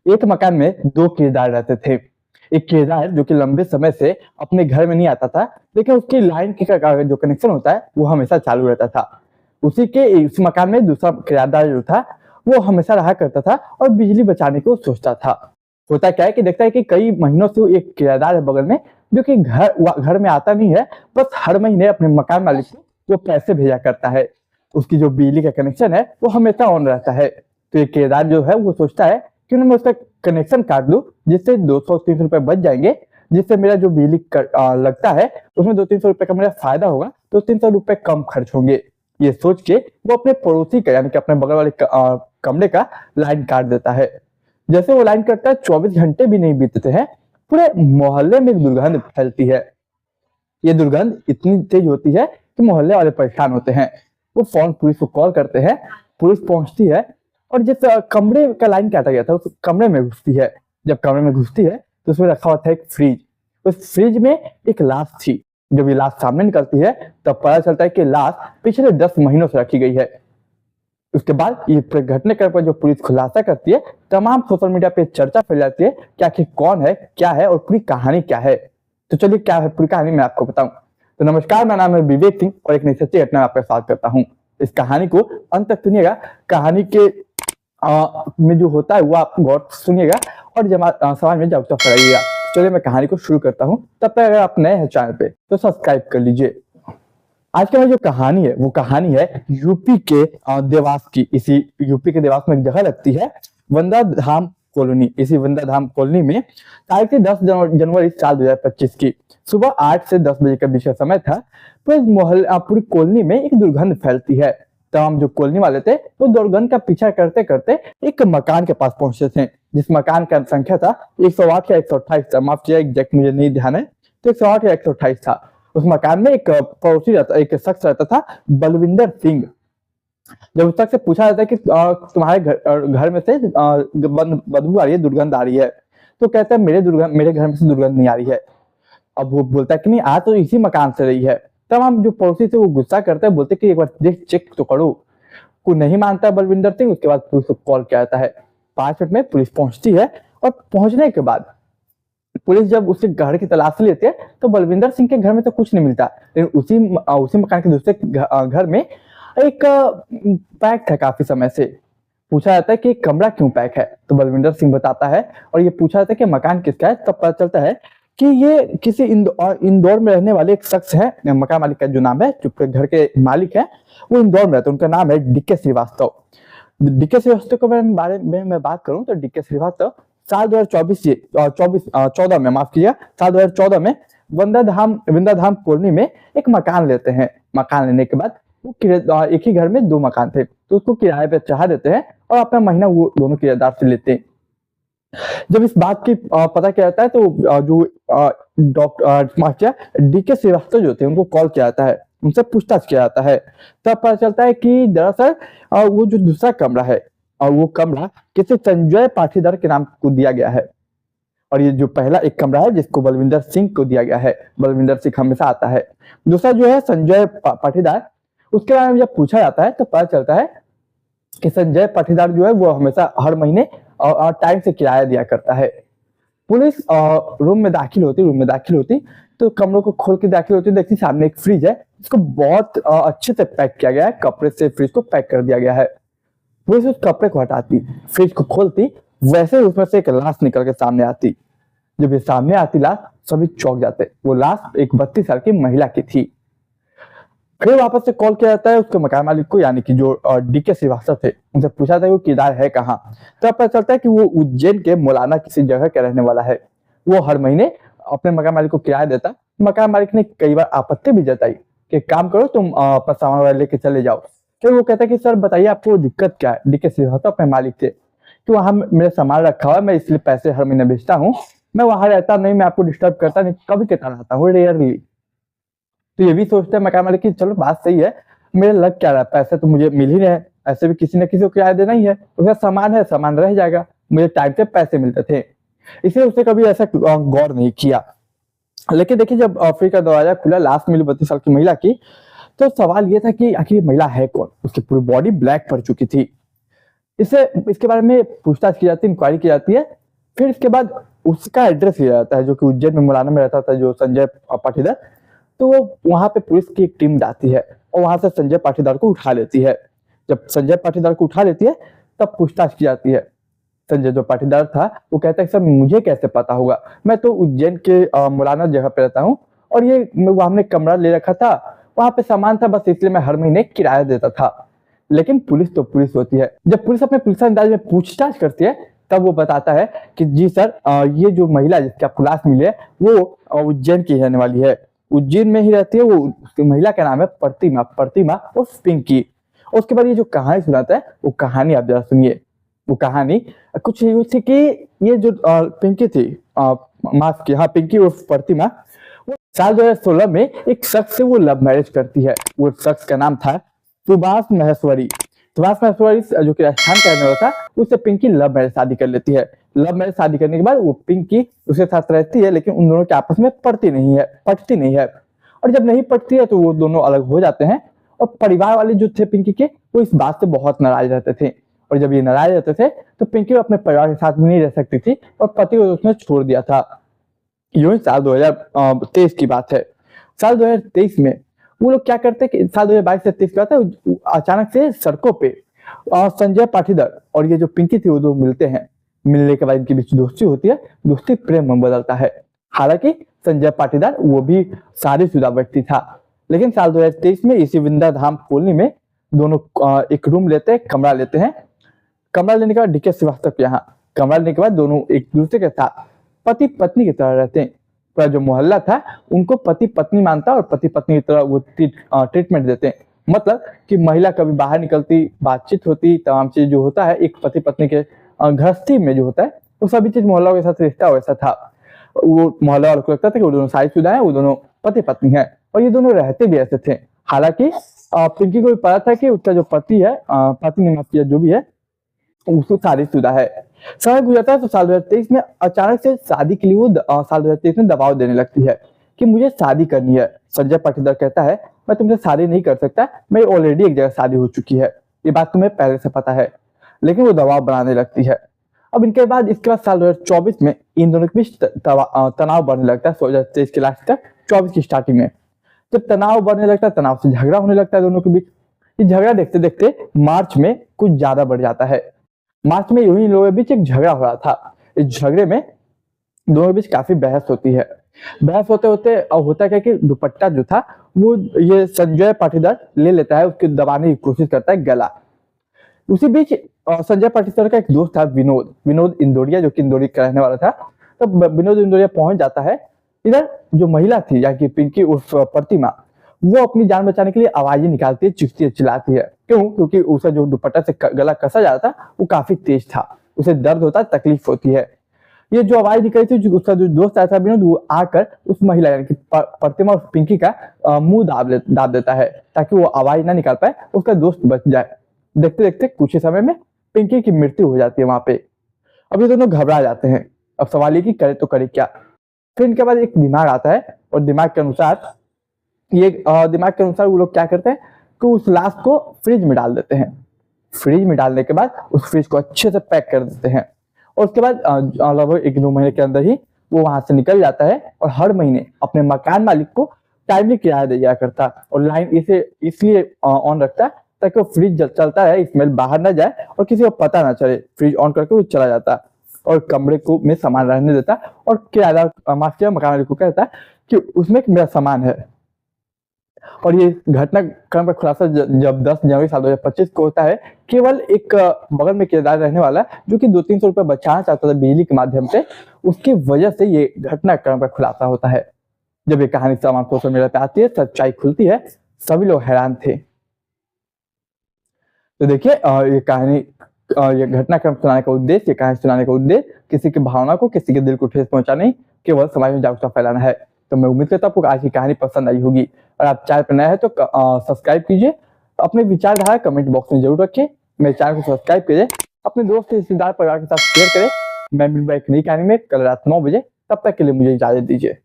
एक मकान में दो किरदार रहते थे। एक किरदार जो कि लंबे समय से अपने घर में नहीं आता था, लेकिन उसकी लाइन का जो कनेक्शन होता है वो हमेशा चालू रहता था। उसी के इस मकान में दूसरा किराएदार जो था वो हमेशा रहा करता था और बिजली बचाने को सोचता था। होता क्या है कि देखता है कि कई महीनों से वो एक किराएदार है बगल में, जो कि घर में आता नहीं है, बस हर महीने अपने मकान मालिक को वो पैसे भेजा करता है। उसकी जो बिजली का कनेक्शन है वो हमेशा ऑन रहता है। तो ये किरदार जो है वो सोचता है कि मैं उसका कनेक्शन काट दूं, जिससे 200-300 रुपए बच जाएंगे, जिससे मेरा जो बिजली लगता है उसमें 200-300 रुपए का मेरा फायदा होगा, तो 300 रुपए कम खर्च होंगे। ये सोच के वो अपने पड़ोसी का यानी कि अपने बगल वाले कमरे का लाइन काट देता है। जैसे वो लाइन कटता है 24 घंटे भी नहीं बीतते हैं, पूरे मोहल्ले में एक दुर्गंध फैलती है। ये दुर्गंध इतनी तेज होती है कि मोहल्ले वाले परेशान होते हैं। वो फोन पुलिस को कॉल करते हैं, पुलिस पहुंचती है और जिस कमरे का लाइन काटा गया था उस कमरे में घुसती है। जब कमरे में घुसती है तो उसमें रखा हुआ था एक फ्रिज। उस फ्रिज में एक लाश थी। जब ये लाश सामने निकलती है तब पता चलता है कि लाश पिछले 10 महीनों से रखी गई है। उसके बाद ये घटना के पर जो पुलिस खुलासा करती है, तमाम सोशल मीडिया पे चर्चा फैल जाती है कि आखिर कौन है, क्या है और पूरी कहानी क्या है। तो चलिए क्या है पूरी कहानी मैं आपको बताऊं। तो नमस्कार, मेरा नाम है विवेक सिंह और एक नई सच्ची घटना आपका स्वागत करता हूं। इस कहानी को अंत तक सुनिएगा। कहानी के में जो होता है वो आप गौर सुनिएगा और समाज में जागरूकता फैलाइएगा। चलिए मैं कहानी को शुरू करता हूँ। तब तक अगर आप नए हैं चैनल पे तो सब्सक्राइब कर लीजिए। आज की जो कहानी है वो कहानी है यूपी के देवास की। इसी यूपी के देवास में एक जगह लगती है वंदा धाम कॉलोनी। इसी वंदा धाम कॉलोनी में तारीख 10 जनवरी साल 2025 की सुबह 8 से 10 बजे के बीच का समय था। पूरी कॉलोनी में एक दुर्गंध फैलती है। तमाम जो कॉलोनी वाले थे वो दुर्गंध का पीछा करते करते एक मकान के पास पहुंचे थे, जिस मकान का संख्या था 108 या 128 था। माफ कीजिए, एग्जैक्ट मुझे नहीं ध्यान है। तो 108 या 128 था। उस मकान में एक पड़ोसी रहता, एक शख्स रहता था बलविंदर सिंह। जब उस शख्स से पूछा जाता है कि तुम्हारे घर में से बदबू आ रही है, दुर्गंध आ रही है, तो कहता है मेरे घर में से दुर्गंध नहीं आ रही है। अब वो बोलता है कि नहीं, आ तो इसी मकान से रही है। तब हम जो पड़ोसी थे वो गुस्सा करते हैं, बोलते कि एक बार देख चेक तो करो। कोई नहीं मानता है बलविंदर सिंह। उसके बाद पुलिस को कॉल किया जाता है। 5 मिनट में पुलिस पहुंचती है और पहुंचने के बाद पुलिस जब उसके घर की तलाशी लेती है तो बलविंदर सिंह के घर में तो कुछ नहीं मिलता, लेकिन उसी मकान के दूसरे घर में एक पैक था। काफी समय से पूछा जाता है कि कमरा क्यों पैक है, तो बलविंदर सिंह बताता है और ये पूछा जाता है कि मकान किसका है। तब पता चलता है कि ये किसी इंदौर में रहने वाले एक शख्स है। मकान मालिक का जो नाम है, जो घर के मालिक है, वो इंदौर में रहते हैं। उनका नाम है डीके श्रीवास्तव। डीके श्रीवास्तव के बारे में मैं बात करूं तो डीके श्रीवास्तव साल 2014 में, माफ कीजिए, साल 2014 में वृंदा धाम कॉलोनी में एक मकान लेते हैं। मकान लेने के बाद वो एक ही घर में 2 मकान थे, तो उसको किराए पे चढ़ा देते हैं और अपना महीना वो दोनों किराएदार से लेते हैं। जब इस बात की पता किया जाता है तो जो डॉक्टर डीके श्रीवास्तव जो थे उनको कॉल किया जाता है, उनसे पूछताछ किया जाता है। तब पता चलता है कि दरअसल वो जो दूसरा कमरा है और वो कमरा किसी संजय पाटीदार के नाम को दिया गया है, और ये जो पहला एक कमरा है जिसको बलविंदर सिंह को दिया गया है। बलविंदर सिंह हमेशा आता है। दूसरा जो है संजय पाटीदार, उसके बारे में जब पूछा जाता है तो पता चलता है कि संजय पाटीदार जो है वो हमेशा हर महीने टाइम से किराया दिया करता है। पुलिस रूम में दाखिल होती तो कमरों को खोल के दाखिल होती, देखती सामने एक फ्रिज है जिसको बहुत अच्छे से पैक किया गया है। कपड़े से फ्रिज को पैक कर दिया गया है। पुलिस उस कपड़े को हटाती, फ्रिज को खोलती, वैसे उसमें से एक लाश निकल के सामने आती। जब ये सामने आती लाश, सभी चौंक जाते। वो लाश एक 32 साल की महिला की थी। फिर वापस से कॉल किया जाता है उसके मकान मालिक को, यानी कि जो डीके श्रीवास्तव थे। उनसे पूछा था कि वो किराया है कहाँ। तब पता चलता है कि वो उज्जैन के मौलाना किसी जगह का रहने वाला है। वो हर महीने अपने मकान मालिक को किराया देता। मकान मालिक ने कई बार आपत्ति भी जताई कि काम करो, तुम अपना सामान वगैरह लेके चले जाओ। फिर वो कहता है कि सर बताइए आपको दिक्कत क्या है। डीके श्रीवास्तव अपने मालिक थे कि वहां मेरे सामान रखा हुआ है, मैं इसलिए पैसे हर महीने भेजता हूँ, मैं वहां रहता नहीं, मैं आपको डिस्टर्ब करता नहीं, कभी कहता रहता हूँ, रेयरली। तो ये भी सोचते हैं मकान मालिक की चलो बात सही है, मेरे लग क्या रहा है, पैसे तो मुझे मिल ही रहे, ऐसे भी किसी न किसी को किराया देना ही है, उसका सामान है, सामान रह जाएगा, मुझे टाइम से पैसे मिलते थे। इसलिए उसने कभी ऐसा गौर नहीं किया। लेकिन देखिए जब फ्रिज का दरवाजा खुला, लास्ट मिली 32 साल की महिला की, तो सवाल ये था कि आखिर महिला है कौन। उसकी पूरी बॉडी ब्लैक पड़ चुकी थी। इससे इसके बारे में पूछताछ की जाती है, इंक्वायरी की जाती है। फिर इसके बाद उसका एड्रेस लिया जाता है, जो कि उज्जैन में मुलाना में रहता था जो संजय पाटीदार। तो वो वहां पे पुलिस की एक टीम जाती है और वहां से संजय पाटीदार को उठा लेती है। जब संजय पाटीदार को उठा लेती है तब पूछताछ की जाती है। संजय जो पाटीदार था वो कहता है सर मुझे कैसे पता होगा, मैं तो उज्जैन के मुलाना जगह पे रहता हूँ और ये हमने कमरा ले रखा था, वहां पे सामान था, बस इसलिए मैं हर महीने किराया देता था। लेकिन पुलिस तो पुलिस होती है। जब पुलिस अपने पुलिस अंदाज में पूछताछ करती है तब वो बताता है कि जी सर, ये जो महिला जिसकी आपको लाश मिली है वो उज्जैन की रहने वाली है, उज्जैन में ही रहती है। वो महिला का नाम है प्रतिमा, प्रतिमा और पिंकी। और उसके बाद ये जो कहानी सुनाता है वो कहानी आप जरा सुनिए। वो कहानी कुछ यूं थी कि ये जो पिंकी थी, माफ की, हाँ पिंकी और प्रतिमा, वो साल 2016 में एक शख्स से वो लव मैरिज करती है। वो शख्स का नाम था सुभाष महेश्वरी। सुभाष महेश्वरी जो कि राजस्थान का रहने वाला था, उससे पिंकी लव मैरिज शादी कर लेती है। लव मैरिज शादी करने के बाद वो पिंकी उसके साथ रहती है, लेकिन उन दोनों के आपस में पटती नहीं है। और जब नहीं पटती है तो वो दोनों अलग हो जाते हैं। और परिवार वाले जो थे पिंकी के, वो इस बात से बहुत नाराज रहते थे। और जब ये नाराज रहते थे तो पिंकी अपने परिवार के साथ भी नहीं रह सकती थी और पति को उसने छोड़ दिया था। यूं ही साल 2023 की बात है। साल 2023 में वो लोग क्या करते हैं कि साल 2022 से 23 की बात है, अचानक से सड़कों पे संजय पाटीदार और ये जो पिंकी थी वो दो मिलते हैं। मिलने के बाद इनके बीच दोस्ती होती है, दोस्ती प्रेम में बदलता है। हालांकि संजय पाटीदार वो भी शादीशुदा व्यक्ति था, लेकिन साल 2023 में इसी विंदा धाम कॉलोनी में दोनों एक रूम लेते हैं, कमरा लेते हैं। कमरा लेने के बाद डीके श्रीवास्तव के यहाँ कमरा लेने के बाद दोनों एक दूसरे के साथ पति पत्नी की तरह रहते हैं। पूरा जो मोहल्ला था उनको पति पत्नी मानता और पति पत्नी की तरह वो ट्रीटमेंट देते हैं। मतलब कि महिला कभी बाहर निकलती, बातचीत होती, तमाम चीज जो होता है एक पति पत्नी के गृहस्थी में जो होता है वो सभी चीज मोहल्ला के साथ रिश्ता वैसा था। वो मोहल्ला वालों को लगता था कि वो दोनों शादीशुदा है, वो दोनों पति पत्नी है और ये दोनों रहते भी ऐसे थे। हालांकि पिंकी को भी पता था कि उसका जो पति है, पत्नी माफ किया जो भी है, उसको शादीशुदा है। समय गुजरता है तो साल 2023 में अचानक से शादी के लिए वो साल 2023 में दबाव देने लगती है कि मुझे शादी करनी है। संजय पाटीदार कहता है मैं तुमसे शादी नहीं कर सकता, मैं ऑलरेडी एक जगह शादी हो चुकी है, ये बात तुम्हें पहले से पता है। लेकिन वो दबाव बनाने लगती है। अब इनके बाद इसके बाद साल 2024 में इन दोनों के बीच तनाव बढ़ने लगता है। 2023 के लास्ट तक 24 की स्टार्टिंग में जब तनाव बढ़ने लगता है, तनाव से झगड़ा होने लगता है दोनों के बीच। ये झगड़ा देखते देखते मार्च में कुछ ज्यादा बढ़ जाता है। मार्च में यूं ही लोगों के बीच एक झगड़ा हो रहा था। इस झगड़े में दोनों के बीच काफी बहस होती है। बहस होते होते होता क्या कि दुपट्टा जो था वो ये संजय पाटीदार ले लेता है, उसके दबाने की कोशिश करता है गला। उसी बीच संजय पाटीदार का एक दोस्त था विनोद इंदौरिया, जो कि इंदौरी का रहने वाला था। तब विनोद इंदौरिया पहुंच जाता है। इधर जो महिला थी यानी कि पिंकी उर्फ प्रतिमा, वो अपनी जान बचाने के लिए आवाजें निकालती है, चीखती है, चिल्लाती है। क्यों? क्योंकि उसे जो दुपट्टा से गला कसा जा रहा था वो काफी तेज था, उसे दर्द होता है, तकलीफ होती है। ये जो आवाज निकली थी, उसका जो दोस्त आया था विनोद, वो आकर उस महिला यानी कि प्रतिमा और पिंकी का मुंह दाब देता है ताकि वो आवाज ना निकाल पाए, उसका दोस्त बच जाए। देखते देखते कुछ ही समय में पिंकी की मृत्यु हो जाती है वहां पे। अब ये दोनों घबरा जाते हैं। अब सवाल ये कि करे तो करे क्या। फिर इनके बाद एक दिमाग आता है और दिमाग के अनुसार वो लोग क्या करते हैं कि उस लाश को फ्रिज में डाल देते हैं। फ्रिज में डालने के बाद उस फ्रिज को अच्छे से पैक कर देते हैं और उसके बाद लगभग 1-2 महीने के अंदर ही वो वहां से निकल जाता है और हर महीने अपने मकान मालिक को टाइमली किराया दे दिया करता और लाइन इसे इसलिए ऑन रखता ताकि वो फ्रिज चलता है, स्मेल बाहर ना जाए और किसी को पता ना चले। फ्रिज ऑन करके वो चला जाता और कमरे को में सामान रहने देता और किराएदार मकान मालिक को कहता कि उसमें मेरा सामान है। और ये घटनाक्रम का खुलासा जब 10 जनवरी साल 2025 को होता है, केवल एक बगल में किराएदार रहने वाला जो कि 200-300 रुपए बचाना चाहता था बिजली के माध्यम से, उसकी वजह से ये घटनाक्रम का खुलासा होता है। जब ये कहानी तमाम सोशल मीडिया पे आती है, सच्चाई खुलती है, सभी लोग हैरान थे। तो देखिए ये घटनाक्रम सुनाने का उद्देश्य, ये कहानी सुनाने का उद्देश्य किसी की भावना को, किसी के दिल को ठेस पहुंचाना नहीं, केवल समाज में जागरूकता फैलाना है। तो मैं उम्मीद करता हूँ आपको आज की कहानी पसंद आई होगी। और आप चैनल पर नए हैं तो सब्सक्राइब कीजिए, अपने विचारधारा कमेंट बॉक्स में जरूर रखिए, मेरे चैनल को सब्सक्राइब कीजिए, अपने दोस्त रिश्तेदार परिवार के साथ शेयर करें। मैं मिलूंगा एक नई कहानी में कल रात 9 बजे। तब तक के लिए मुझे इजाजत दीजिए।